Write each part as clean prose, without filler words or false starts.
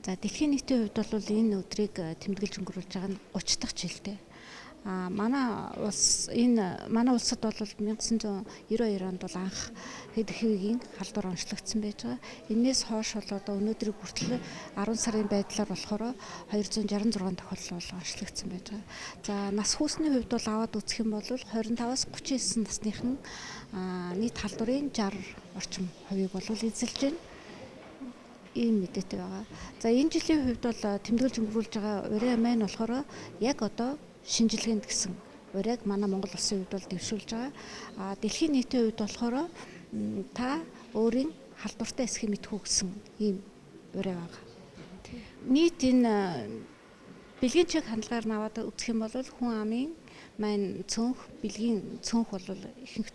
За дэлхийн нийтийн хувьд бол энэ өдрийг тэмдэглэж өнгөрүүлж байгаа нь 30 дахь жилдээ. Манай улсад бол 1992 онд бол анх хэд хэвийн халдвар онцлогдсон байж байгаа. Энээс хойш бол одоо өнөөдрийг хүртэл 10 сарын байдлаар болохоор 266 тохиолдол онцлогдсон байж байгаа. За нас хүүсний хувьд бол аваад үзэх юм бол 25-аас 39 насныхан нийт халдварын 60 орчим хувийг бол эзэлж байна. Ийм мэдээтэй байгаа. За энэ жилийн хувьд бол тэмдэглэж өнгөрүүлж байгаа уран маань болохоор яг одоо шинжилгээнд гэсэн урайг манай Монгол улсын хувьд бол дэвшүүлж байгаа. Дэлхийн нийтийн хувьд болохоор та өөрийн халдвартай эсхийг мэдхүү гэсэн ийм урай байгаа. Нийт энэ бэлгийн чиг хандлагаар наваад үзэх юм бол хүн амын маань бэлгийн цөөнх бол ихэнх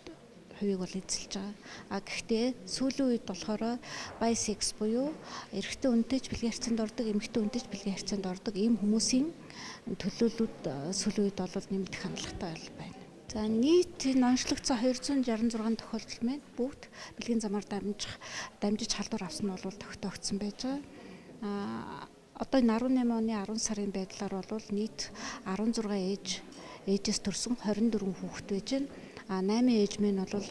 хувийг бол эзэлж байгаа. Гэхдээ сүүлийн үед болохоор bisex буюу эрэгтэй үнэтэйч бэлгийн харьцаанд ордог, эмэгтэй үнэтэйч бэлгийн харьцаанд ордог ийм хүмүүсийн төлөөлөлд сүүлийн үед бол нэмэгдэх хандлагатай байна. За нийт энэ онцлогдсон 266 тохиолдол маань бүгд бэлгийн замаар дамжиж халдвар авсан нь бол тогтоогдсон байж байгаа. Одоо энэ 18 оны 10 сарын байдлаар бол нийт 16 ээжээс төрсэн 24 хүүхэд байж байна. 8 ээж минь бол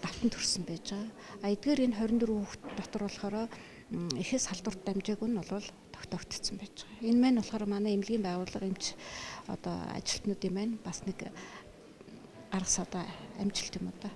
давтан төрсэн байж байгаа. Эдгээр энэ 24 хүүхэд дотор болохоор эхээс халдварт дамжаагүй нь бол тогтоогдсон байж байгаа. Энэ маань болохоор манай эмнэлгийн байгууллага эмч одоо ажилтнуудын маань бас нэг арга садаа амжилт юм уу та.